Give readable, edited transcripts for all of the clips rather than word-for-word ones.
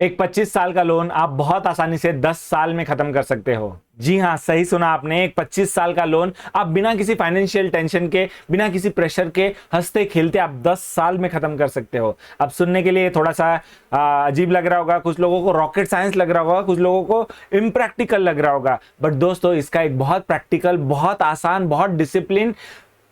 एक 25 साल का लोन आप बहुत आसानी से 10 साल में खत्म कर सकते हो। जी हाँ, सही सुना आपने। एक 25 साल का लोन आप बिना किसी फाइनेंशियल टेंशन के, बिना किसी प्रेशर के, हंसते खेलते आप 10 साल में खत्म कर सकते हो। अब सुनने के लिए थोड़ा सा अजीब लग रहा होगा, कुछ लोगों को रॉकेट साइंस लग रहा होगा, कुछ लोगों को इम्प्रैक्टिकल लग रहा होगा, बट दोस्तों इसका एक बहुत प्रैक्टिकल, बहुत आसान, बहुत डिसिप्लिन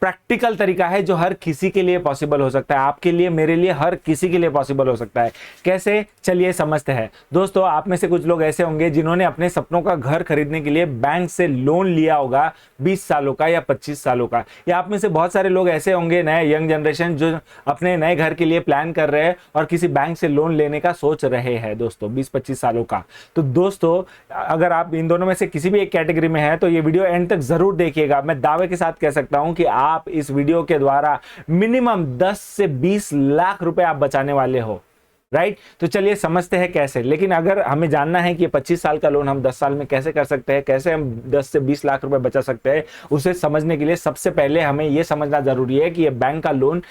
प्रैक्टिकल तरीका है जो हर किसी के लिए पॉसिबल हो सकता है। आपके लिए, मेरे लिए, हर किसी के लिए पॉसिबल हो सकता है। कैसे, चलिए समझते हैं। दोस्तों आप में से कुछ लोग ऐसे होंगे जिन्होंने अपने सपनों का घर खरीदने के लिए बैंक से लोन लिया होगा 20 सालों का या 25 सालों का। या आप में से बहुत सारे लोग ऐसे होंगे, नए यंग जनरेशन, जो अपने नए घर के लिए प्लान कर रहे हैं और किसी बैंक से लोन लेने का सोच रहे हैं दोस्तों, 20-25 सालों का। तो दोस्तों अगर आप इन दोनों में से किसी भी एक कैटेगरी में हैं तो ये वीडियो एंड तक जरूर देखिएगा। मैं दावे के साथ कह सकता हूं कि आप इस वीडियो के द्वारा मिनिमम 10 से 20 लाख रुपए आप बचाने वाले हो। राइट, तो चलिए समझते हैं कैसे। लेकिन अगर हमें जानना है कि 25 साल का लोन हम 10 साल में कैसे कर सकते हैं, कैसे हम 10 से 20 लाख रुपए बचा सकते हैं, उसे समझने के लिए सबसे पहले हमें यह समझना जरूरी है कि यह बैंक का लोन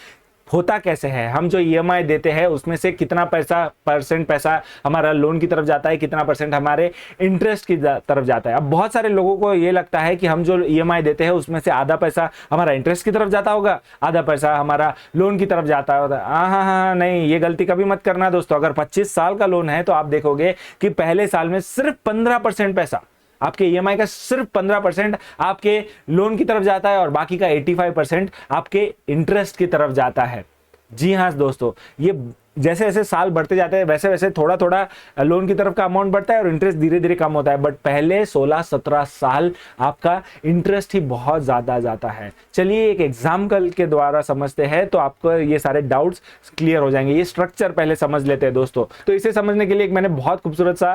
होता कैसे है। हम जो ईएमआई देते हैं उसमें से कितना परसेंट पैसा हमारा लोन की तरफ जाता है, कितना परसेंट हमारे इंटरेस्ट की तरफ जाता है। अब बहुत सारे लोगों को ये लगता है कि हम जो ईएमआई देते हैं उसमें से आधा पैसा हमारा इंटरेस्ट की तरफ जाता होगा, आधा पैसा हमारा लोन की तरफ जाता होगा। हाँ, नहीं, ये गलती कभी मत करना दोस्तों। अगर 25 साल का लोन है तो आप देखोगे कि पहले साल में सिर्फ 15% पैसा आपके ईएमआई का, सिर्फ 15% आपके लोन की तरफ जाता है और बाकी का 85% आपके इंटरेस्ट की तरफ जाता है। जी हाँ दोस्तों, ये जैसे जैसे साल बढ़ते जाते हैं वैसे वैसे थोड़ा थोड़ा लोन की तरफ का अमाउंट बढ़ता है और इंटरेस्ट धीरे धीरे कम होता है। बट पहले 16-17 साल आपका इंटरेस्ट ही बहुत ज्यादा जाता है। चलिए एक एग्जाम्पल के द्वारा समझते हैं तो आपको ये सारे डाउट्स क्लियर हो जाएंगे। ये स्ट्रक्चर पहले समझ लेते हैं दोस्तों। तो इसे समझने के लिए मैंने बहुत खूबसूरत सा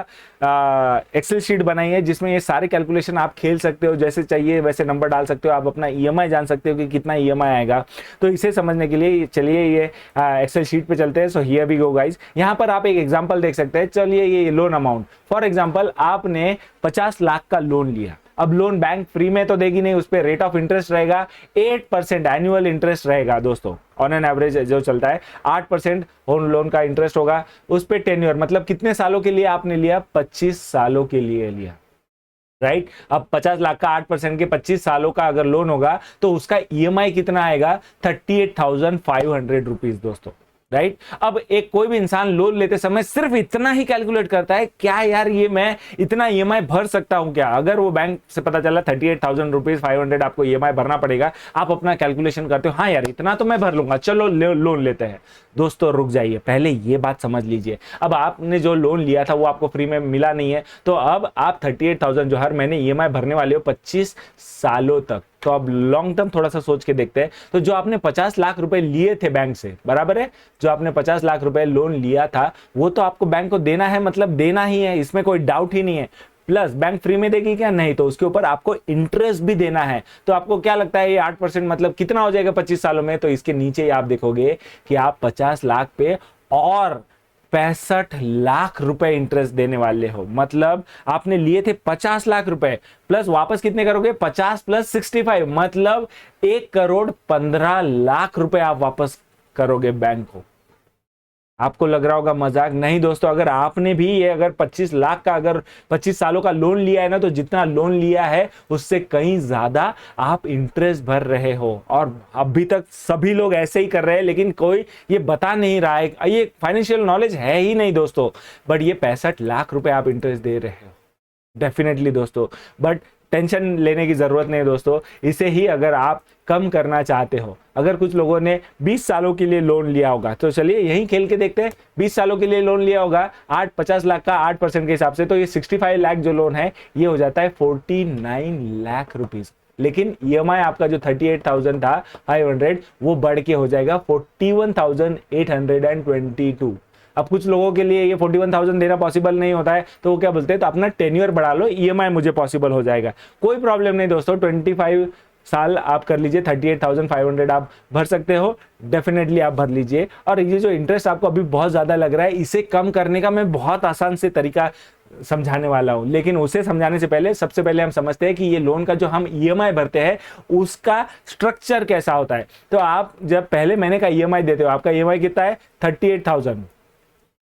एक्सेल शीट बनाई है जिसमें ये सारे कैलकुलेशन आप खेल सकते हो, जैसे चाहिए वैसे नंबर डाल सकते हो, आप अपना ईएमआई जान सकते हो कि कितना ईएमआई आएगा। तो इसे समझने के लिए चलिए ये एक्सेल शीट पे चलते हैं। So here we go guys. यहाँ पर आप एक एग्जांपल देख सकते हैं। चलिए ये लोन अमाउंट, फॉर एग्जांपल आपने 50 लाख का लोन लिया। अब लोन बैंक फ्री में तो देगी नहीं, उस पर रेट ऑफ इंटरेस्ट रहेगा 8% एनुअल इंटरेस्ट रहेगा दोस्तों। ऑन एन एवरेज जो चलता है 8% होम लोन का इंटरेस्ट होगा। उस पर टेन्योर मतलब कितने सालों के लिए आपने लिया, 25 सालों के लिए लिया। राइट, अब 50 लाख का 8% के 25 सालों का अगर लोन होगा तो उसका ईएमआई कितना आएगा, 38,500 रुपीज दोस्तों। राइट, अब एक कोई भी इंसान लोन लेते समय सिर्फ इतना ही कैलकुलेट करता है, क्या यार ये मैं इतना ईएमआई भर सकता हूं क्या। अगर वो बैंक से पता चला 38,000 रुपीज 500 आपको ईएमआई भरना पड़ेगा, आप अपना कैलकुलेशन करते हो, हाँ यार इतना तो मैं भर लूंगा, चलो लोन लेते हैं। दोस्तों रुक जाइए, पहले ये बात समझ लीजिए। अब आपने जो लोन लिया था वो आपको फ्री में मिला नहीं है, तो अब आप 38,000 जो हर महीने ईएमआई भरने वाले हो 25 सालों तक। तो अब लॉन्ग टर्म थोड़ा सा सोच के देखते हैं। तो जो आपने 50 लाख रुपए लिए थे बैंक से, बराबर है, जो आपने 50 लाख रुपए लोन लिया था वो तो आपको बैंक को देना है, मतलब देना ही है, इसमें कोई डाउट ही नहीं है। प्लस बैंक फ्री में देगी क्या, नहीं, तो उसके ऊपर आपको इंटरेस्ट भी देना है। तो आपको क्या लगता है ये 8% मतलब कितना हो जाएगा 25 सालों में। तो इसके नीचे ही आप देखोगे कि आप 50 लाख पे और 65 लाख रुपए इंटरेस्ट देने वाले हो। मतलब आपने लिए थे 50 लाख रुपए, प्लस वापस कितने करोगे, 50 + 65, मतलब 1,15,00,000 रुपए आप वापस करोगे बैंक को। आपको लग रहा होगा मजाक, नहीं दोस्तों, अगर आपने भी ये अगर 25 लाख का अगर 25 सालों का लोन लिया है ना, तो जितना लोन लिया है उससे कहीं ज्यादा आप इंटरेस्ट भर रहे हो। और अभी तक सभी लोग ऐसे ही कर रहे हैं, लेकिन कोई ये बता नहीं रहा है, ये फाइनेंशियल नॉलेज है ही नहीं दोस्तों। बट ये 65 लाख रुपए आप इंटरेस्ट दे रहे हो डेफिनेटली दोस्तों। बट टेंशन लेने की जरूरत नहीं है दोस्तों, इसे ही अगर आप कम करना चाहते हो। अगर कुछ लोगों ने 20 सालों के लिए लोन लिया होगा, तो चलिए यही खेल के देखते हैं। 20 सालों के लिए लोन लिया होगा 50 लाख का 8% के हिसाब से, तो ये 65 लाख जो लोन है ये हो जाता है 49 लाख रुपीज। लेकिन ईएमआई आपका जो 38,000 था 500, वो बढ़ के हो जाएगा 41,822। अब कुछ लोगों के लिए ये 41,000 देना पॉसिबल नहीं होता है, तो वो क्या बोलते हैं, तो अपना टेन्योर बढ़ा लो, ईएमआई मुझे पॉसिबल हो जाएगा। कोई प्रॉब्लम नहीं दोस्तों, 25 साल आप कर लीजिए, 38,500 आप भर सकते हो, डेफिनेटली आप भर लीजिए। और ये जो इंटरेस्ट आपको अभी बहुत ज्यादा लग रहा है, इसे कम करने का मैं बहुत आसान से तरीका समझाने वाला हूं। लेकिन उसे समझाने से पहले सबसे पहले हम समझते हैं कि ये लोन का जो हम ईएमआई भरते हैं उसका स्ट्रक्चर कैसा होता है। तो आप जब पहले महीने का ईएमआई देते हो, आपका ईएमआई कितना है, 38,000।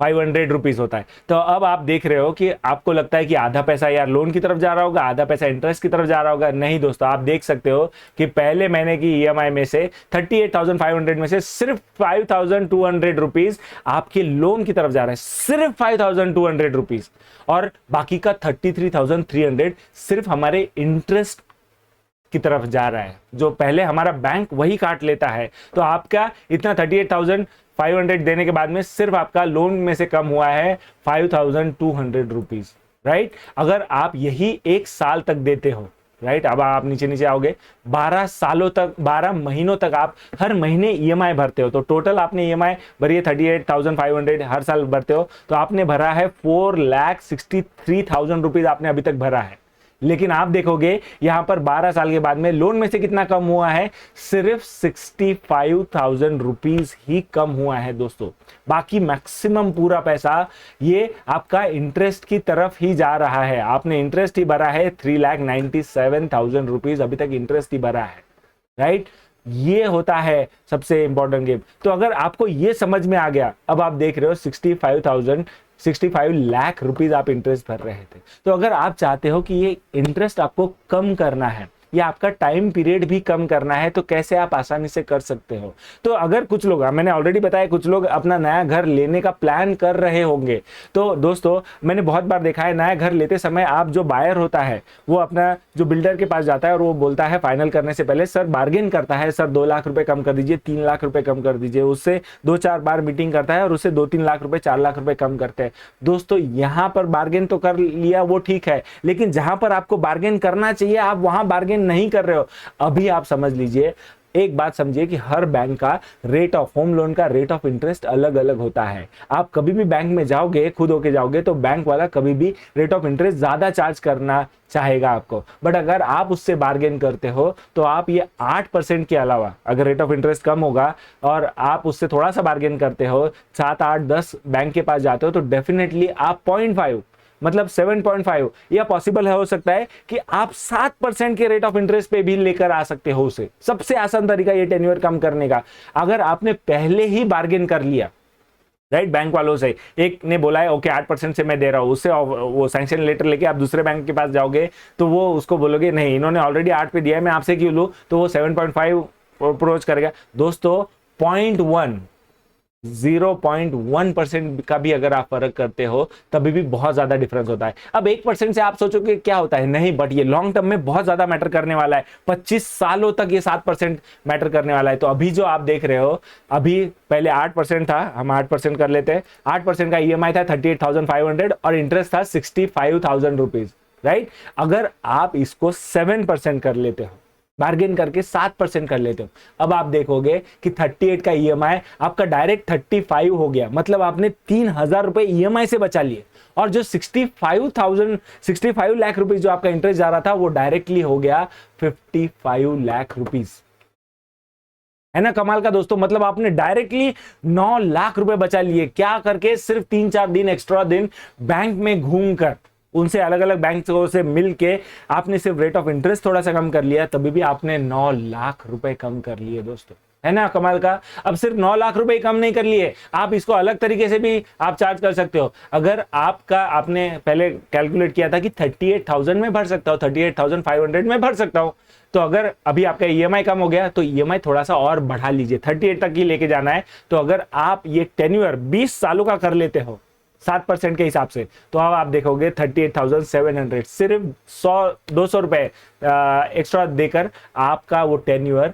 500 रुपीज होता है। तो अब आप देख रहे हो कि आपको लगता है कि आधा पैसा यार लोन की तरफ जा रहा होगा, आधा पैसा इंटरेस्ट की तरफ जा रहा होगा। नहीं दोस्तों, आप देख सकते हो कि पहले महीने की ईएमआई में से 38,500 में से सिर्फ 5,200 रुपीज आपके लोन की तरफ जा रहा है, सिर्फ 5,200 रुपीज, और बाकी का 33,300 सिर्फ हमारे इंटरेस्ट की तरफ जा रहा है, जो पहले हमारा बैंक वही काट लेता है। तो आपका इतना 38,500 देने के बाद में सिर्फ आपका लोन में से कम हुआ है 5,200 रुपीज, राइट। अगर आप यही एक साल तक देते हो, राइट, अब आप नीचे नीचे आओगे, 12 सालों तक, 12 महीनों तक आप हर महीने ईएमआई भरते हो, तो टोटल आपने ईएमआई भरी है 38,500, हर साल भरते हो, तो आपने भरा है 4,63,000 रुपीज आपने अभी तक भरा है। लेकिन आप देखोगे यहां पर 12 साल के बाद में लोन में से कितना कम हुआ है, सिर्फ 65,000 रुपीज ही कम हुआ है दोस्तों। बाकी मैक्सिमम पूरा पैसा ये आपका इंटरेस्ट की तरफ ही जा रहा है। आपने इंटरेस्ट ही भरा है 3,97,000 रुपीज अभी तक इंटरेस्ट ही भरा है, राइट। ये होता है सबसे इंपॉर्टेंट गेम। तो अगर आपको ये समझ में आ गया, अब आप देख रहे हो 65 लाख रुपीज आप इंटरेस्ट भर रहे थे। तो अगर आप चाहते हो कि ये इंटरेस्ट आपको कम करना है या आपका टाइम पीरियड भी कम करना है, तो कैसे आप आसानी से कर सकते हो। तो अगर कुछ लोग, मैंने ऑलरेडी बताया, कुछ लोग अपना नया घर लेने का प्लान कर रहे होंगे, तो दोस्तों मैंने बहुत बार देखा है, नया घर लेते समय आप जो बायर होता है वो अपना जो बिल्डर के पास जाता है और वो बोलता है फाइनल करने से पहले, सर बार्गेन करता है, सर 2 लाख रुपए कम कर दीजिए, 3 लाख रुपए कम कर दीजिए, उससे 2-4 बार मीटिंग करता है और उससे 2-3 लाख रुपए, 4 लाख रुपए कम करते हैं। दोस्तों यहां पर बार्गेन तो कर लिया, वो ठीक है, लेकिन जहां पर आपको बार्गेन करना चाहिए आप वहां बार्गेन नहीं कर रहे हो। अभी आप समझ लीजिए, एक बात समझिए कि हर बैंक का रेट ऑफ, होम लोन का रेट ऑफ इंटरेस्ट अलग अलग होता है। आप कभी भी बैंक में जाओगे, खुद होके जाओगे, तो बैंक वाला कभी भी रेट ऑफ इंटरेस्ट ज्यादा चार्ज करना चाहेगा आपको। बट अगर आप उससे बार्गेन करते हो तो आप ये 8% के अलावा, अगर रेट ऑफ इंटरेस्ट कम होगा और आप उससे थोड़ा सा बार्गेन करते हो, 7, 8, 10 बैंक के पास जाते हो, तो डेफिनेटली आप 0.5 मतलब 7.5 या पॉसिबल हो सकता है कि आप 7% के रेट ऑफ इंटरेस्ट पे भी लेकर आ सकते हो उसे। सबसे आसान तरीका ये टेन्योर कम करने का, अगर आपने पहले ही बार्गेन कर लिया, राइट, बैंक वालों से, एक ने बोला है ओके 8% से मैं दे रहा हूं, उससे वो सैंक्शन लेटर लेके आप दूसरे बैंक के पास जाओगे तो वो उसको बोलोगे नहीं इन्होंने ऑलरेडी 8 पे दिया है, मैं आपसे क्यों लूं, तो वो 7.5 अप्रोच करेगा। दोस्तों 0.1% का भी अगर आप फर्क करते हो तभी भी बहुत ज्यादा डिफरेंस होता है। अब 1% से आप सोचोगे क्या होता है, नहीं, बट ये लॉन्ग टर्म में बहुत ज्यादा मैटर करने वाला है, 25 सालों तक ये 7% मैटर करने वाला है। तो अभी जो आप देख रहे हो, अभी पहले 8% था, हम 8% कर लेते हैं, 8% का ईएमआई था 38,500 और इंटरेस्ट था 65,000 रुपीज, राइट। अगर आप इसको 7% कर लेते हो, बार्गेन करके 7% कर लेते हो, अब आप देखोगे कि 38 का ईएमआई आपका डायरेक्ट 35 हो गया, मतलब आपने 3,000 रुपए ईएमआई से बचा लिए, और जो 65 लाख रुपीज जो आपका इंटरेस्ट जा रहा था वो डायरेक्टली हो गया 55 लाख रुपीज। है ना कमाल का दोस्तों, मतलब आपने डायरेक्टली 9 लाख रुपए बचा लिए, क्या करके, सिर्फ 3-4 दिन एक्स्ट्रा दिन बैंक में घूमकर, उनसे अलग अलग बैंकों से मिलके आपने सिर्फ रेट ऑफ इंटरेस्ट थोड़ा सा कम कर लिया, तभी भी आपने 9 लाख रुपए कम कर लिए दोस्तों। है ना कमाल का। अब सिर्फ 9 लाख रुपए कम नहीं कर लिए, आप इसको अलग तरीके से भी आप चार्ज कर सकते हो। अगर आपने पहले कैलकुलेट किया था कि 38,000 में भर सकता हूं, 38,500 में भर सकता हूं, तो अगर अभी आपका ईएमआई कम हो गया तो ईएमआई थोड़ा सा और बढ़ा लीजिए, 38 तक ही लेके जाना है। तो अगर आप ये टेन्योर 20 सालों का कर लेते हो 7% के हिसाब से, तो अब आप देखोगे 38,700, सिर्फ 100-200 रुपए एक्स्ट्रा देकर आपका वो टेन्योर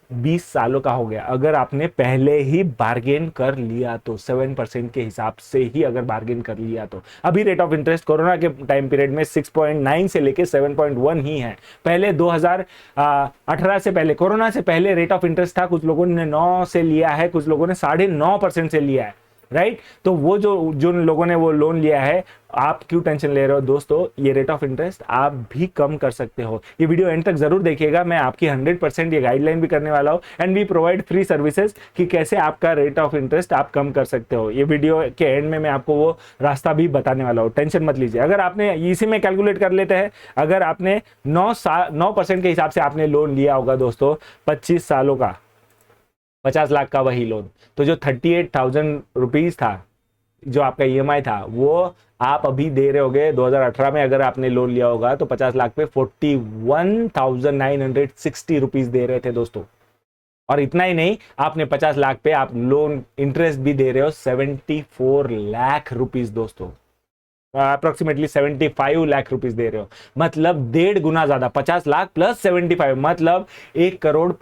20 सालों का हो गया। अगर आपने पहले ही बार्गेन कर लिया तो 7% के हिसाब से ही अगर बार्गेन कर लिया तो। अभी रेट ऑफ इंटरेस्ट कोरोना के टाइम पीरियड में 6.9 से लेके 7.1 ही है। पहले 2018 से पहले, कोरोना से पहले रेट ऑफ इंटरेस्ट था, कुछ लोगों ने 9 से लिया है, कुछ लोगों ने 9.5% से लिया है, राइट। तो वो जो लोगों ने वो लोन लिया है, आप क्यों टेंशन ले रहे हो दोस्तों, ये रेट ऑफ इंटरेस्ट आप भी कम कर सकते हो। ये वीडियो एंड तक जरूर देखिएगा, मैं आपकी 100% ये गाइडलाइन भी करने वाला हूं, and we provide free services कि कैसे आपका रेट ऑफ इंटरेस्ट आप कम कर सकते हो। ये वीडियो के एंड में मैं आपको वो रास्ता भी बताने वाला हूं, टेंशन मत लीजिए। अगर आपने इसी में कैलकुलेट कर लेते हैं, अगर आपने 9% के हिसाब से आपने लोन लिया होगा दोस्तों 25 सालों का, 50 लाख का वही लोन, तो जो 38,000 रुपीज था जो आपका ईएमआई था वो आप अभी दे रहे होगे 2018 में, अगर आपने लोन लिया होगा तो 50 लाख पे 41,960 रुपीज दे रहे थे दोस्तों। और इतना ही नहीं, आपने 50 लाख पे आप लोन इंटरेस्ट भी दे रहे हो 74 लाख रुपीज दोस्तों, अप्रोक्सीमेटली 75 लाख रुपीज दे रहे हो। मतलब 1.5 गुना ज्यादा, 50 लाख प्लस 75, मतलब 1,25 करोड़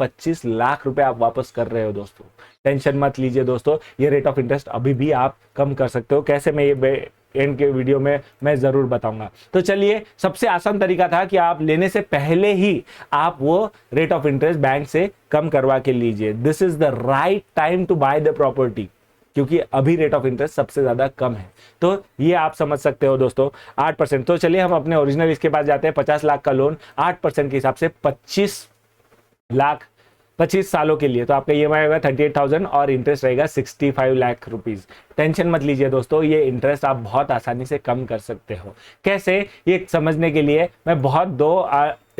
रुपए आप वापस कर रहे हो दोस्तों। टेंशन मत लीजिए दोस्तों, ये रेट ऑफ इंटरेस्ट अभी भी आप कम कर सकते हो। कैसे, मैं ये एंड के वीडियो में मैं जरूर बताऊंगा। तो चलिए, सबसे आसान तरीका था कि आप लेने से पहले ही आप वो रेट ऑफ इंटरेस्ट बैंक से कम करवा के लीजिए। This is the right time to buy the property, क्योंकि अभी रेट ऑफ इंटरेस्ट सबसे ज्यादा कम है। तो ये आप समझ सकते हो दोस्तों, 8%। तो चलिए हम अपने ओरिजिनल इसके पास जाते हैं। 50 लाख का लोन 8% के हिसाब से 25 लाख 25 सालों के लिए, तो आपका ईएमआई होगा 38,000 और इंटरेस्ट रहेगा 65 लाख रुपीज। टेंशन मत लीजिए दोस्तों, ये इंटरेस्ट आप बहुत आसानी से कम कर सकते हो। कैसे, ये समझने के लिए मैं बहुत दो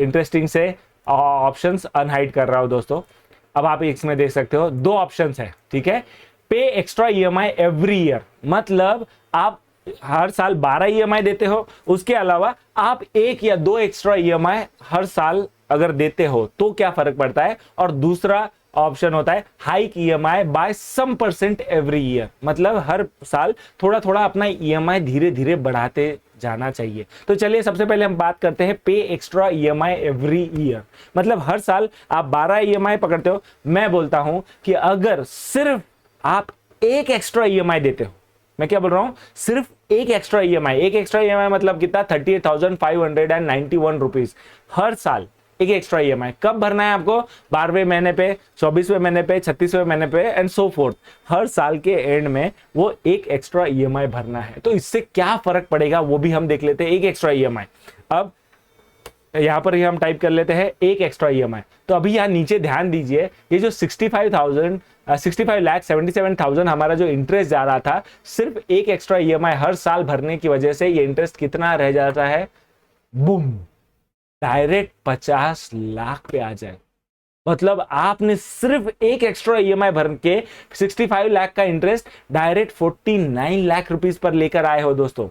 इंटरेस्टिंग से ऑप्शंस अनहाइड कर रहा हूं दोस्तों। अब आप इसमें देख सकते हो 2 ऑप्शंस है, ठीक है। पे एक्स्ट्रा ईएमआई एवरी ईयर, मतलब आप हर साल 12 ईएमआई देते हो, उसके अलावा आप 1 या 2 एक्स्ट्रा ईएमआई हर साल अगर देते हो तो क्या फर्क पड़ता है। और दूसरा ऑप्शन होता है हाइक ईएमआई बाय सम परसेंट एवरी ईयर, मतलब हर साल थोड़ा थोड़ा अपना ईएमआई धीरे धीरे बढ़ाते जाना चाहिए। तो चलिए सबसे पहले हम बात करते हैं पे एक्स्ट्रा ईएमआई एवरी ईयर, मतलब हर साल आप 12 ईएमआई पकड़ते हो। मैं बोलता हूं कि अगर सिर्फ आप 1 एक्स्ट्रा ईएमआई देते हो, मैं क्या बोल रहा हूं, सिर्फ 1 एक्स्ट्रा ईएमआई, 1 एक्स्ट्रा ईएमआई मतलब कितना, 38,591 रुपीज हर साल। एक एक्स्ट्रा ईएमआई कब भरना है आपको, 12वें महीने पे, 24वें महीने पे, 36वें महीने पे एंड सो फोर्थ। हर साल के एंड में वो 1 एक्स्ट्रा ईएमआई भरना है। तो इससे क्या फर्क पड़ेगा वो भी हम देख लेते हैं। 1 एक्स्ट्रा ईएमआई, अब यहां पर ही हम टाइप कर लेते हैं 1 एक्स्ट्रा ईएमआई। तो अभी यहां नीचे ध्यान दीजिए, ये जो 65,77,000 हमारा जो इंटरेस्ट जा रहा था, सिर्फ 1 एक्स्ट्रा ईएमआई हर साल भरने की वजह से ये इंटरेस्ट कितना रह जाता है, बूम, डायरेक्ट 50 लाख पे आ जाए। मतलब आपने सिर्फ 1 एक्स्ट्रा ईएमआई भर के 65 लाख का इंटरेस्ट डायरेक्ट 49 लाख रुपीस पर लेकर आए हो दोस्तों,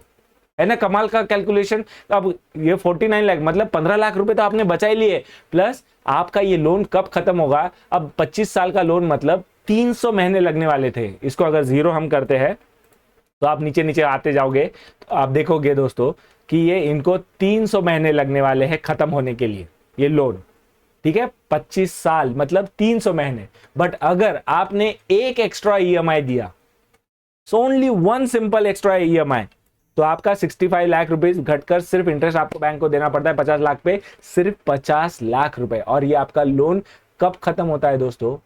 है ना कमाल का कैलकुलेशन। अब ये 49 लाख मतलब 15 लाख रुपए तो आपने बचा ही लिए, प्लस आपका ये लोन कब खत्म होगा, अब 25 साल का लोन मतलब 300 महीने लगने वाले थे। इसको अगर 0 हम करते हैं तो आप नीचे नीचे आते जाओगे तो आप देखोगे दोस्तों कि ये इनको 300 महीने लगने वाले हैं खत्म होने के लिए ये लोन, ठीक है। 25 साल मतलब 300 महीने। बट अगर आपने 1 एक्स्ट्रा ईएमआई दिया, so only 1 simple extra EMI, तो आपका 65 लाख रुपीस घटकर सिर्फ इंटरेस्ट आपको बैंक को देना पड़ता है 50 लाख पे, सिर्फ 50 लाख रुपए। और ये आपका लोन कब खत्म होता है दोस्तों,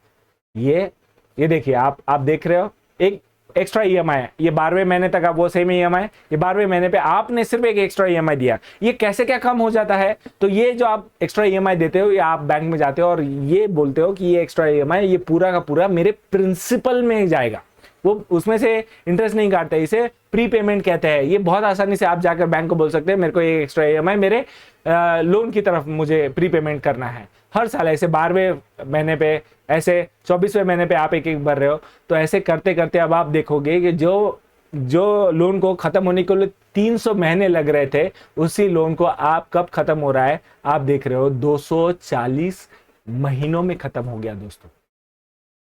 ये देखिए आप देख रहे हो, एक एक्स्ट्रा ईएमआई, ये 12वें महीने तक आप वो सेम ईएमआई, ये 12वें महीने पे आपने सिर्फ एक एक्स्ट्रा ईएमआई दिया। ये कैसे क्या कम हो जाता है, तो ये जो आप एक्स्ट्रा ईएमआई देते हो, या आप बैंक में जाते हो और ये बोलते हो कि ये एक्स्ट्रा ईएमआई ये पूरा का पूरा मेरे प्रिंसिपल में जाएगा, वो उसमें से इंटरेस्ट नहीं काटते, इसे प्री पेमेंट कहते हैं। ये बहुत आसानी से आप जाकर बैंक को बोल सकते हैं मेरे को ये एक्स्ट्रा ईएमआई मेरे लोन की तरफ मुझे प्री पेमेंट करना है हर साल। ऐसे 12वें महीने पे, ऐसे 24वें महीने पे आप एक एक भर रहे हो। तो ऐसे करते करते अब आप देखोगे कि जो लोन को खत्म होने के लिए 300 महीने लग रहे थे, उसी लोन को आप कब खत्म हो रहा है, आप देख रहे हो 240 महीनों में खत्म हो गया दोस्तों।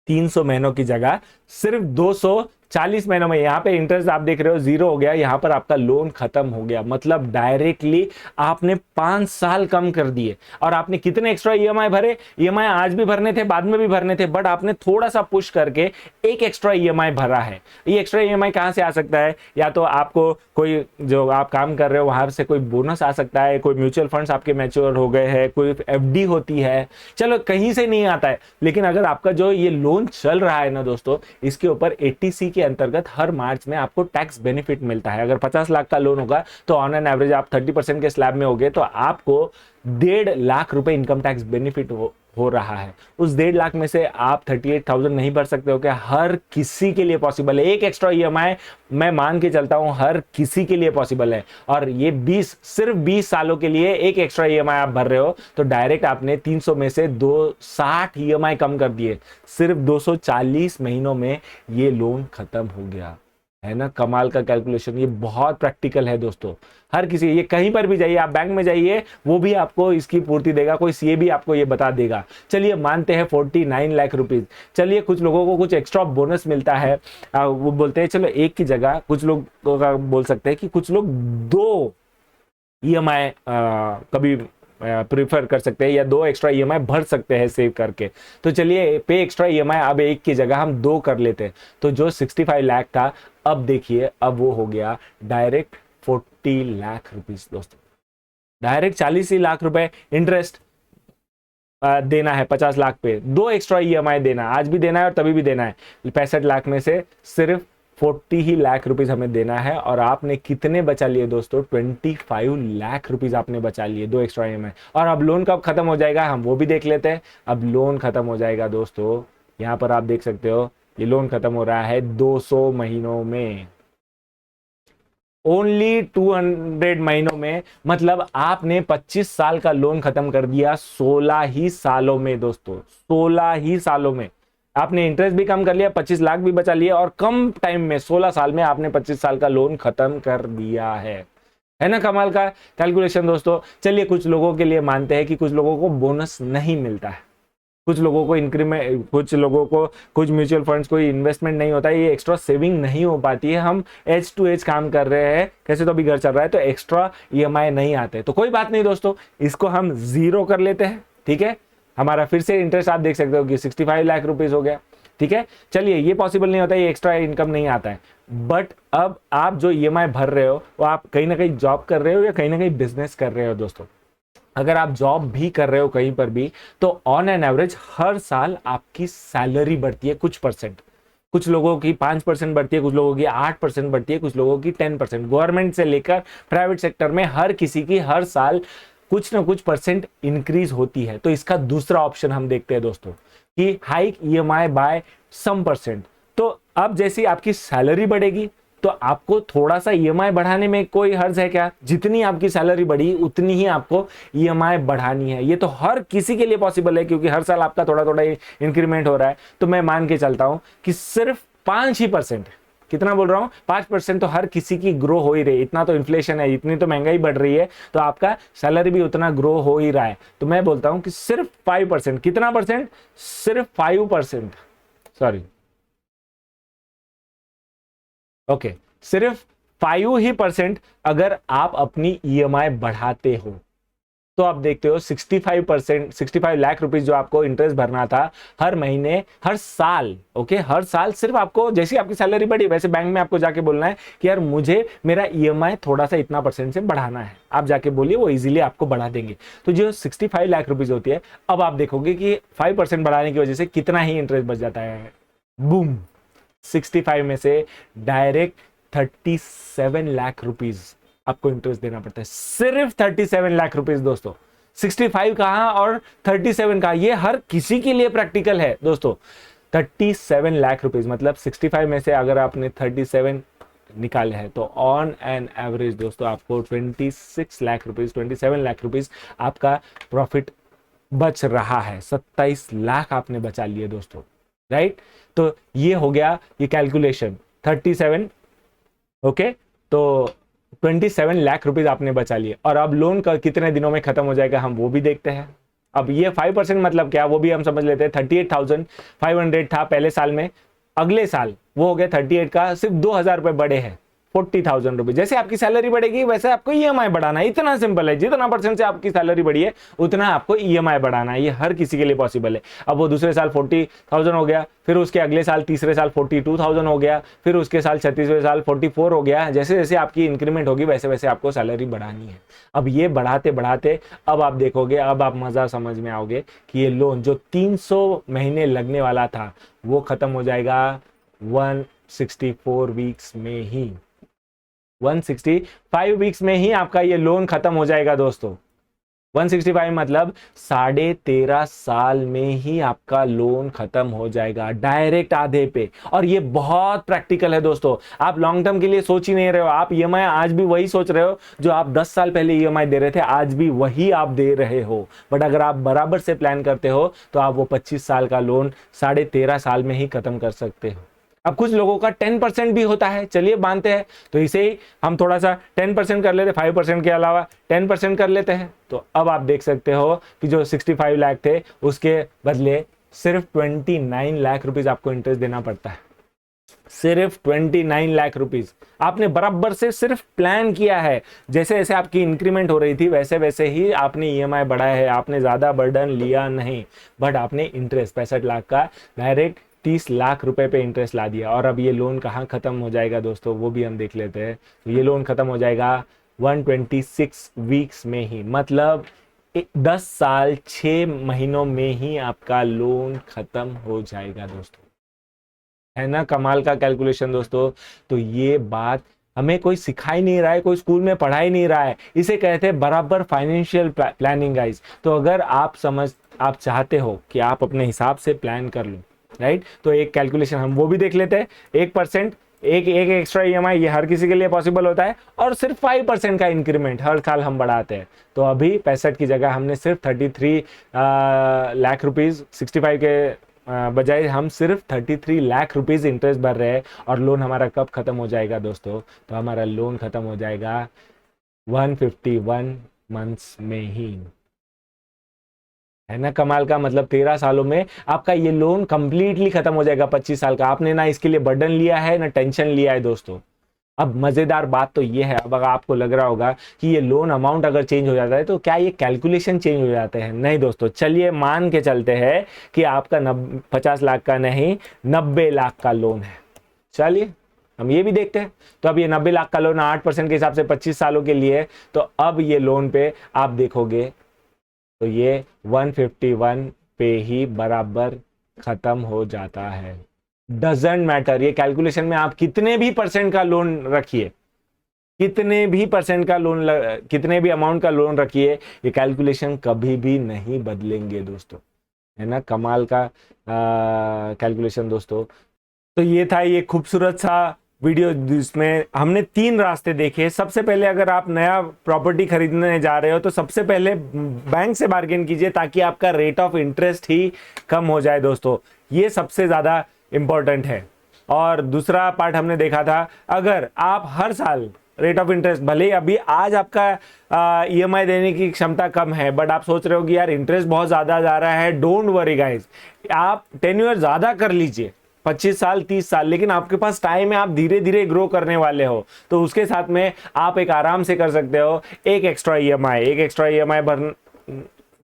300 महीनों की जगह सिर्फ 240 महीनों में। यहां पे इंटरेस्ट आप देख रहे हो 0 हो गया, यहां पर आपका लोन खत्म हो गया। मतलब डायरेक्टली आपने 5 साल कम कर दिए। और आपने कितने एक्स्ट्रा ईएमआई भरे, ईएमआई आज भी भरने थे, बाद में भी भरने थे, बट आपने थोड़ा सा पुश करके एक एक्स्ट्रा ईएमआई भरा है। ये एक्स्ट्रा ईएमआई कहां से आ सकता है, या तो आपको कोई जो आप काम कर रहे हो वहां से कोई बोनस आ सकता है, कोई म्यूचुअल फंड्स आपके मैच्योर हो गए हैं, कोई एफडी होती है, चलो कहीं से नहीं आता है। लेकिन अगर आपका जो ये लोन चल रहा है ना दोस्तों, इसके ऊपर 80C के अंतर्गत हर मार्च में आपको टैक्स बेनिफिट मिलता है। अगर 50 लाख का लोन होगा तो ऑन एन एवरेज आप 30% के स्लैब में होगे तो आपको 1.5 लाख रुपए इनकम टैक्स बेनिफिट हो रहा है। उस 1.5 लाख में से आप 38,000 नहीं भर सकते हो क्या? हर किसी के लिए पॉसिबल है। एक एक्स्ट्रा ईएमआई मैं मान के चलता हूं हर किसी के लिए पॉसिबल है। और ये सिर्फ 20 सालों के लिए एक एक्स्ट्रा ईएमआई आप भर रहे हो तो डायरेक्ट आपने 300 में से 260 ईएमआई कम कर दिए। सिर्फ 240 महीनों में ये लोन खत्म हो गया। है ना कमाल का कैलकुलेशन। ये बहुत प्रैक्टिकल है दोस्तों, हर किसी, ये कहीं पर भी जाइए, आप बैंक में जाइए, वो भी आपको इसकी पूर्ति देगा, कोई सीए भी आपको ये बता देगा। चलिए मानते हैं 49 लाख रुपीज, चलिए कुछ लोगों को कुछ एक्स्ट्रा बोनस मिलता है, वो बोलते हैं चलो एक की जगह, कुछ लोग बोल सकते हैं कि कुछ लोग 2 ईएमआई कभी प्रीफर कर सकते हैं या 2 एक्स्ट्रा ईएमआई भर सकते हैं सेव करके। तो चलिए पे एक्स्ट्रा ईएमआई अब एक की जगह हम 2 कर लेते हैं। तो जो 65 लाख था, अब देखिए अब वो हो गया डायरेक्ट 40 लाख रुपीस दोस्तों। डायरेक्ट 40 ही लाख रुपए इंटरेस्ट देना है 50 लाख पे, 2 एक्स्ट्रा ईएमआई देना, आज भी देना है और तभी भी देना है। 65 लाख में से सिर्फ 40 ही लाख रुपीस हमें देना है। और आपने कितने बचा लिए दोस्तों? 25 लाख रुपीस आपने बचा लिए 2 एक्स्ट्रा ईएमआई। और अब लोन कब खत्म हो जाएगा हम वो भी देख लेते हैं। अब लोन खत्म हो जाएगा दोस्तों, यहां पर आप देख सकते हो ये लोन खत्म हो रहा है 200 महीनों में, ओनली 200 महीनों में। मतलब आपने 25 साल का लोन खत्म कर दिया 16 ही सालों में दोस्तों, 16 ही सालों में। आपने इंटरेस्ट भी कम कर लिया, 25 लाख भी बचा लिया, और कम टाइम में 16 साल में आपने 25 साल का लोन खत्म कर दिया है ना कमाल का कैलकुलेशन दोस्तों। चलिए कुछ लोगों के लिए मानते हैं कि कुछ लोगों को बोनस नहीं मिलता है, कुछ लोगों को इंक्रीमेंट, कुछ लोगों को कुछ म्यूचुअल फंड्स कोई इन्वेस्टमेंट नहीं होता है, ये एक्स्ट्रा सेविंग नहीं हो पाती है, हम एज टू एज काम कर रहे हैं, कैसे तो अभी घर चल रहा है, तो एक्स्ट्रा ईएमआई नहीं आते। तो कोई बात नहीं दोस्तों, इसको हम 0 कर लेते हैं, ठीक है। हमारा फिर से इंटरेस्ट आप देख सकते हो कि 65 लाख रुपीज हो गया, ठीक है। चलिए ये पॉसिबल नहीं होता, ये एक्स्ट्रा इनकम नहीं आता है, बट अब आप जो ईएमआई भर रहे हो वो आप कहीं ना कहीं जॉब कर रहे हो या कहीं ना कहीं बिजनेस कर रहे हो दोस्तों। अगर आप जॉब भी कर रहे हो कहीं पर भी, तो ऑन एन एवरेज हर साल आपकी सैलरी बढ़ती है कुछ परसेंट। कुछ लोगों की 5% बढ़ती है, कुछ लोगों की 8% बढ़ती है, कुछ लोगों की 10%। गवर्नमेंट से लेकर प्राइवेट सेक्टर में हर किसी की हर साल कुछ ना कुछ परसेंट इंक्रीज होती है। तो इसका दूसरा ऑप्शन हम देखते हैं दोस्तों कि हाइक ईएमआई बाय सम परसेंट। तो अब जैसी आपकी सैलरी बढ़ेगी तो आपको थोड़ा सा ईएमआई बढ़ाने में कोई हर्ज है क्या? जितनी आपकी सैलरी बढ़ी उतनी ही आपको ईएमआई बढ़ानी है। ये तो हर किसी के लिए पॉसिबल है क्योंकि हर साल आपका थोड़ा थोड़ा इंक्रीमेंट हो रहा है। तो मैं मान के चलता हूं कि सिर्फ 5%, कितना बोल रहा हूं, 5% तो हर किसी की ग्रो हो ही रही है। इतना तो इन्फ्लेशन है, इतनी तो महंगाई बढ़ रही है, तो आपका सैलरी भी उतना ग्रो हो ही रहा है। तो मैं बोलता हूं कि सिर्फ 5%, कितना परसेंट? सिर्फ 5%, सॉरी, ओके, सिर्फ 5% अगर आप अपनी ईएमआई बढ़ाते हो तो आप देखते हो 65%, 65 लाख रुपीस जो आपको इंटरेस्ट भरना था हर महीने, हर साल, ओके, हर साल सिर्फ आपको, जैसी आपकी सैलरी बढ़ी वैसे बैंक में आपको जाके बोलना है कि यार मुझे मेरा ईएमआई थोड़ा सा इतना परसेंट से बढ़ाना है। आप जाके बोलिए, वो इजीली आपको बढ़ा देंगे। तो जो 65 लाख रुपीस होती है, अब आप देखोगे कि 5% बढ़ाने की वजह से कितना ही इंटरेस्ट बच जाता है। बूम, 65 में से डायरेक्ट 37 लाख रुपीज आपको इंटरेस्ट देना पड़ता है, सिर्फ 37 लाख रुपीज दोस्तों। 65 कहां और 37 कहां, ये हर किसी के लिए प्रैक्टिकल है दोस्तों। 37 लाख रुपीज मतलब 65 में से अगर आपने 37 निकाले हैं तो ऑन एन एवरेज दोस्तों आपको 26 लाख रुपीज, 27 लाख रुपीज आपका प्रॉफिट बच रहा है। 27 लाख आपने बचा लिए दोस्तों, राइट। तो ये हो गया ये कैलकुलेशन 37, ओके। तो 27 लाख रुपीज आपने बचा लिए। और अब लोन का कितने दिनों में खत्म हो जाएगा हम वो भी देखते हैं। अब ये 5% मतलब क्या, वो भी हम समझ लेते हैं। 38,500 था पहले साल में, अगले साल वो हो गया 38 का सिर्फ 2,000 रुपए बढ़े हैं, 40,000 रुपए। जैसे आपकी सैलरी बढ़ेगी वैसे आपको ईएमआई बढ़ाना है, इतना सिंपल है। जितना परसेंट से आपकी सैलरी बढ़ी है उतना आपको ईएमआई बढ़ाना है, ये हर किसी के लिए पॉसिबल है। अब वो दूसरे साल 40,000 हो गया, फिर उसके अगले साल तीसरे साल 42,000 हो गया, फिर उसके साल 36वें साल 44 हो गया। जैसे जैसे आपकी इंक्रीमेंट होगी वैसे वैसे आपको सैलरी बढ़ानी है। अब ये बढ़ाते बढ़ाते अब आप देखोगे, अब आप मजा समझ में आओगे कि ये लोन जो 300 महीने लगने वाला था वो खत्म हो जाएगा 164 वीक्स में ही। 165 वीक्स में ही आपका ये लोन खत्म हो जाएगा दोस्तों। 165 मतलब 13.5 साल में ही आपका लोन खत्म हो जाएगा, डायरेक्ट आधे पे। और ये बहुत प्रैक्टिकल है दोस्तों। आप लॉन्ग टर्म के लिए सोच ही नहीं रहे हो, आप ईएमआई आज भी वही सोच रहे हो जो आप 10 साल पहले ईएमआई दे रहे थे, आज भी वही आप दे रहे हो। बट अगर आप बराबर से प्लान करते हो तो आप वो 25 साल का लोन 13.5 साल में ही खत्म कर सकते हो। अब कुछ लोगों का 10% भी होता है, चलिए मानते हैं, तो इसे ही हम थोड़ा सा 10% कर लेते, 5% के अलावा 10% कर लेते हैं। तो अब आप देख सकते हो कि जो 65 लाख थे उसके बदले सिर्फ 29 लाख रुपीज आपको इंटरेस्ट देना पड़ता है, सिर्फ 29 लाख रुपीज। आपने बराबर से सिर्फ प्लान किया है, जैसे जैसे आपकी इंक्रीमेंट हो रही थी वैसे वैसे ही आपने ईएमआई बढ़ाया है, आपने ज्यादा बर्डन लिया नहीं, बट आपने इंटरेस्ट 65 लाख का डायरेक्ट 30 लाख रुपए पे इंटरेस्ट ला दिया। और अब ये लोन कहाँ खत्म हो जाएगा दोस्तों, वो भी हम देख लेते हैं। तो ये लोन खत्म हो जाएगा 126 वीक्स में ही, मतलब 10 साल 6 महीनों में ही आपका लोन खत्म हो जाएगा दोस्तों। है ना कमाल का कैलकुलेशन दोस्तों। तो ये बात हमें कोई सिखा ही नहीं रहा है, कोई स्कूल में पढ़ा ही नहीं रहा है, इसे कहते हैं बराबर फाइनेंशियल प्लानिंग गाइस। तो अगर आप चाहते हो कि आप अपने हिसाब से प्लान कर लो, राइट, तो एक कैलकुलेशन हम वो भी देख लेते हैं। 1% एक एक्स्ट्रा ईएमआई ये हर किसी के लिए पॉसिबल होता है, और सिर्फ 5% का इंक्रीमेंट हर साल हम बढ़ाते हैं। तो अभी 65 की जगह हमने सिर्फ 33 लाख रुपीज, 65 के बजाय हम सिर्फ 33 लाख रुपीज इंटरेस्ट भर रहे हैं। और लोन हमारा कब खत्म हो जाएगा दोस्तों, तो हमारा लोन खत्म हो जाएगा 151 मंथ्स में ही। है ना कमाल का, मतलब 13 सालों में आपका ये लोन कंप्लीटली खत्म हो जाएगा। 25 साल का आपने ना इसके लिए बर्डन लिया है ना टेंशन लिया है दोस्तों। अब मजेदार बात तो ये है, अब अगर आपको लग रहा होगा कि ये लोन अमाउंट अगर चेंज हो जाता है तो क्या ये कैलकुलेशन चेंज हो जाते हैं? नहीं दोस्तों, चलिए मान के चलते हैं कि आपका 50 लाख का नहीं 90 लाख का लोन है। चलिए हम ये भी देखते हैं। तो अब ये 90 लाख का लोन 8% के हिसाब से 25 सालों के लिए, तो अब ये लोन पे आप देखोगे तो ये 151 पे ही बराबर खत्म हो जाता है। डजेंट मैटर ये कैलकुलेशन में आप कितने भी परसेंट का लोन रखिए, कितने भी परसेंट का लोन, कितने भी अमाउंट का लोन रखिए, ये कैलकुलेशन कभी भी नहीं बदलेंगे दोस्तों। है ना कमाल का कैलकुलेशन दोस्तों। तो ये था ये खूबसूरत सा वीडियो जिसमें हमने 3 रास्ते देखे। सबसे पहले अगर आप नया प्रॉपर्टी खरीदने जा रहे हो तो सबसे पहले बैंक से बार्गेन कीजिए ताकि आपका रेट ऑफ इंटरेस्ट ही कम हो जाए दोस्तों, ये सबसे ज्यादा इंपॉर्टेंट है। और दूसरा पार्ट हमने देखा था, अगर आप हर साल रेट ऑफ इंटरेस्ट, भले अभी आज आपका ईएमआई देने की क्षमता कम है, बट आप सोच रहे हो कि यार इंटरेस्ट बहुत ज्यादा जा रहा है, डोंट वरी गाइस, आप टेन्योर ज्यादा कर लीजिए, 25 साल 30 साल, लेकिन आपके पास टाइम है, आप धीरे धीरे ग्रो करने वाले हो, तो उसके साथ में आप एक आराम से कर सकते हो एक एक्स्ट्रा ईएमआई भर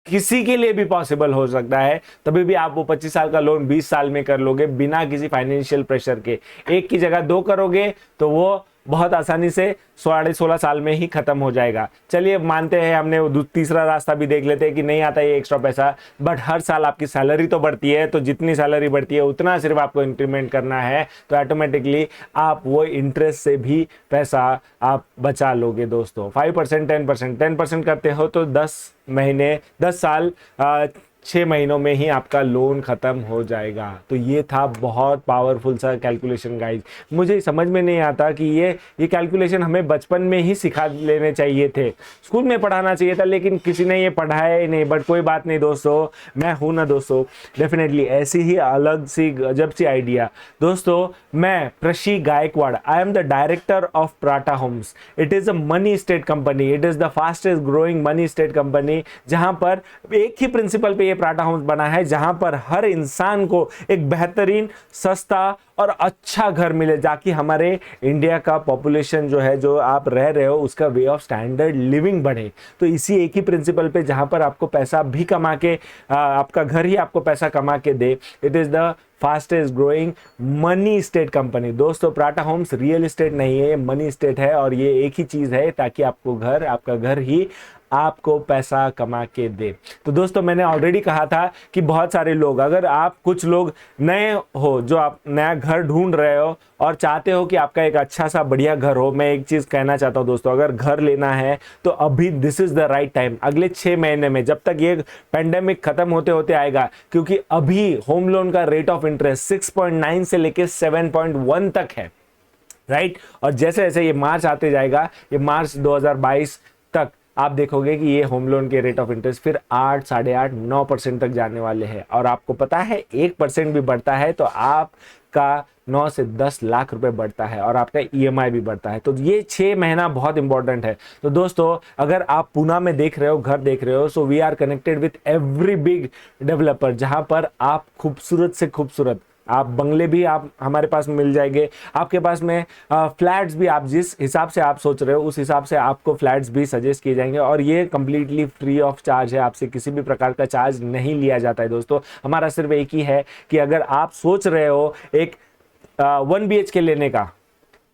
किसी के लिए भी पॉसिबल हो सकता है। तभी भी आप वो 25 साल का लोन 20 साल में कर लोगे बिना किसी फाइनेंशियल प्रेशर के। एक की जगह 2 करोगे तो वो बहुत आसानी से 16.5 साल में ही खत्म हो जाएगा। चलिए मानते हैं, हमने वो तीसरा रास्ता भी देख लेते हैं कि नहीं आता ये एक्स्ट्रा पैसा, बट हर साल आपकी सैलरी तो बढ़ती है, तो जितनी सैलरी बढ़ती है उतना सिर्फ आपको इंक्रीमेंट करना है, तो ऑटोमेटिकली आप वो इंटरेस्ट से भी पैसा आप बचा लोगे दोस्तों। 5% 10% करते हो तो 10 साल 6 महीनों में ही आपका लोन खत्म हो जाएगा। तो ये था बहुत पावरफुल सा कैलकुलेशन गाइज। मुझे समझ में नहीं आता कि ये कैलकुलेशन हमें बचपन में ही सिखा लेने चाहिए थे, स्कूल में पढ़ाना चाहिए था, लेकिन किसी ने ये पढ़ाया ही नहीं। बट कोई बात नहीं दोस्तों, मैं हूं ना दोस्तों, डेफिनेटली ऐसी ही अलग सी गजब सी आइडिया। दोस्तों मैं Prashi Gaikwad, I am the director of Prata Homes. It is a money state company, it is the fastest growing money state company, जहां पर एक ही प्रिंसिपल पे ये प्राटा होम्स बना है, जहां पर हर इंसान को एक बेहतरीन, सस्ता और अच्छा घर मिले, ताकि हमारे इंडिया का पॉपुलेशन जो है, जो आप रह रहे हो, उसका वे ऑफ स्टैंडर्ड लिविंग बढ़े। तो इसी एक ही प्रिंसिपल पे, जहां पर आपको पैसा भी कमा के आपका घर ही आपको पैसा कमा के दे, it is the fastest growing money state company. दोस्तों प्राटा होम्स रियल एस्टेट नहीं है, ये मनी स्टेट है, और ये एक ही चीज है ताकि आपका घर ही आपको पैसा कमा के दे। तो दोस्तों मैंने ऑलरेडी कहा था कि बहुत सारे लोग, अगर आप कुछ लोग नए हो जो आप नया घर ढूंढ रहे हो और चाहते हो कि आपका एक अच्छा सा बढ़िया घर हो, मैं एक चीज कहना चाहता हूं दोस्तों, अगर घर लेना है तो अभी this is the right time. अगले 6 महीने में, जब तक ये पेंडेमिक खत्म होते होते आएगा, क्योंकि अभी होम लोन का रेट ऑफ इंटरेस्ट 6.9 से लेके 7.1 तक है, राइट। और जैसे जैसे ये मार्च आते जाएगा, ये मार्च 2022 तक आप देखोगे कि ये होम लोन के रेट ऑफ इंटरेस्ट फिर 8, 8.5, 9% तक जाने वाले हैं। और आपको पता है 1% भी बढ़ता है तो आप आपका 9 से 10 लाख रुपए बढ़ता है और आपका ईएमआई भी बढ़ता है। तो ये 6 महीना बहुत इंपॉर्टेंट है। तो दोस्तों, अगर आप पूना में देख रहे हो, घर देख रहे हो, so we are connected with every big developer, जहां पर आप खूबसूरत से खूबसूरत आप बंगले भी आप हमारे पास मिल जाएंगे। आपके पास में फ्लैट्स भी, आप जिस हिसाब से आप सोच रहे हो उस हिसाब से आपको फ्लैट्स भी सजेस्ट किए जाएंगे और ये कंप्लीटली फ्री ऑफ चार्ज है। आपसे किसी भी प्रकार का चार्ज नहीं लिया जाता है। दोस्तों, हमारा सिर्फ एक ही है कि अगर आप सोच रहे हो एक 1 BHK लेने का,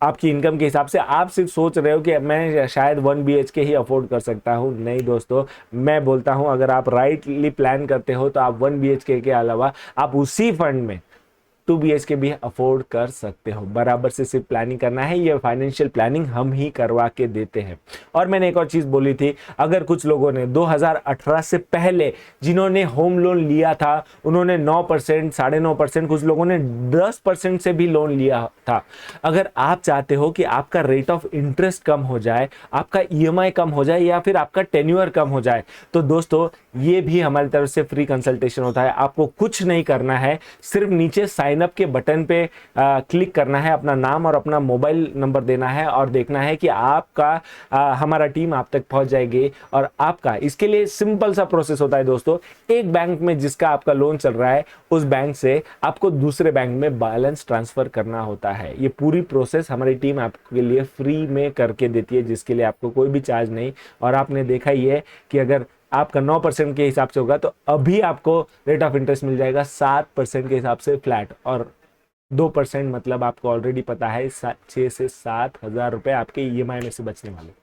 आपकी इनकम के हिसाब से आप सिर्फ सोच रहे हो कि मैं शायद 1 BHK ही अफोर्ड कर सकता हूं, नहीं दोस्तों, मैं बोलता हूं अगर आप राइटली प्लान करते हो तो आप 1 BHK के अलावा आप उसी फंड में 2 BHK भी अफोर्ड कर सकते हो। बराबर से सिर्फ प्लानिंग करना है। ये फाइनेंशियल प्लानिंग हम ही करवा के देते हैं। और मैंने एक और चीज बोली थी, अगर कुछ लोगों ने 2018 से पहले जिन्होंने होम लोन लिया था उन्होंने 9%, 9.5%, कुछ लोगों ने 10% से भी लोन लिया था। अगर आप चाहते हो कि आपका रेट ऑफ इंटरेस्ट कम हो जाए, आपका ईएमआई कम हो जाए या फिर आपका टेन्योर कम हो जाए, तो दोस्तों ये भी हमारी तरफ से फ्री कंसल्टेशन होता है। आपको कुछ नहीं करना है, सिर्फ नीचे साइन अप के बटन पे क्लिक करना है, अपना नाम और अपना मोबाइल नंबर देना है और देखना है कि आपका हमारा टीम आप तक पहुंच जाएगी। और आपका इसके लिए सिंपल सा प्रोसेस होता है दोस्तों, एक बैंक में जिसका आपका लोन चल रहा है उस बैंक से आपको दूसरे बैंक में बैलेंस ट्रांसफर करना होता है। ये पूरी प्रोसेस हमारी टीम आपके लिए फ्री में करके देती है, जिसके लिए आपको कोई भी चार्ज नहीं। और आपने देखा ही है कि अगर आपका 9% के हिसाब से होगा तो अभी आपको रेट ऑफ इंटरेस्ट मिल जाएगा 7% के हिसाब से फ्लैट, और 2% मतलब आपको ऑलरेडी पता है 6 से 7 हजार रुपए आपके ईएमआई में से बचने वाले।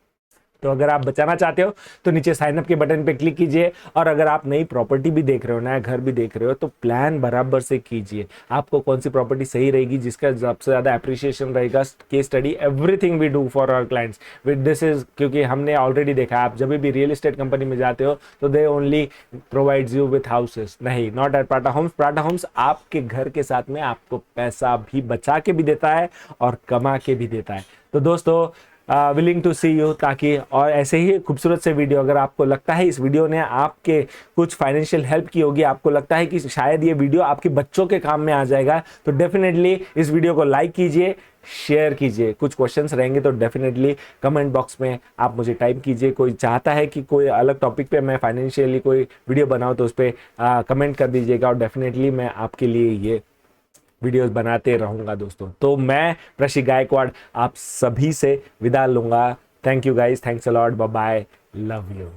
तो अगर आप बचाना चाहते हो तो नीचे साइन अप के बटन पे क्लिक कीजिए। और अगर आप नई प्रॉपर्टी भी देख रहे हो, नया घर भी देख रहे हो, तो प्लान बराबर से कीजिए। आपको कौन सी प्रॉपर्टी सही रहेगी, जिसका सबसे ज्यादा एप्रिसिएशन रहेगा, case study, everything we do for our clients with this is, क्योंकि हमने ऑलरेडी देखा है, आप जब भी रियल एस्टेट कंपनी में जाते हो तो they only provides you with houses, नहीं, नॉट एट प्राटा होम्स। प्राटा होम्स आपके घर के साथ में आपको पैसा भी बचा के भी देता है और कमा के भी देता है। तो दोस्तों, विलिंग टू सी यू, ताकि और ऐसे ही खूबसूरत से वीडियो, अगर आपको लगता है इस वीडियो ने आपके कुछ फाइनेंशियल हेल्प की होगी, आपको लगता है कि शायद ये वीडियो आपके बच्चों के काम में आ जाएगा, तो डेफिनेटली इस वीडियो को लाइक कीजिए, शेयर कीजिए। कुछ क्वेश्चंस रहेंगे तो डेफिनेटली कमेंट बॉक्स में आप मुझे टाइप कीजिए। कोई चाहता है कि कोई अलग टॉपिक पे मैं फाइनेंशियली कोई वीडियो बनाऊं तो उस पर कमेंट कर दीजिएगा और डेफिनेटली मैं आपके लिए ये वीडियोस बनाते रहूंगा दोस्तों। तो मैं प्रशिक गायकवाड़ आप सभी से विदा लूंगा। Thank you guys, thanks a lot, bye bye, love you.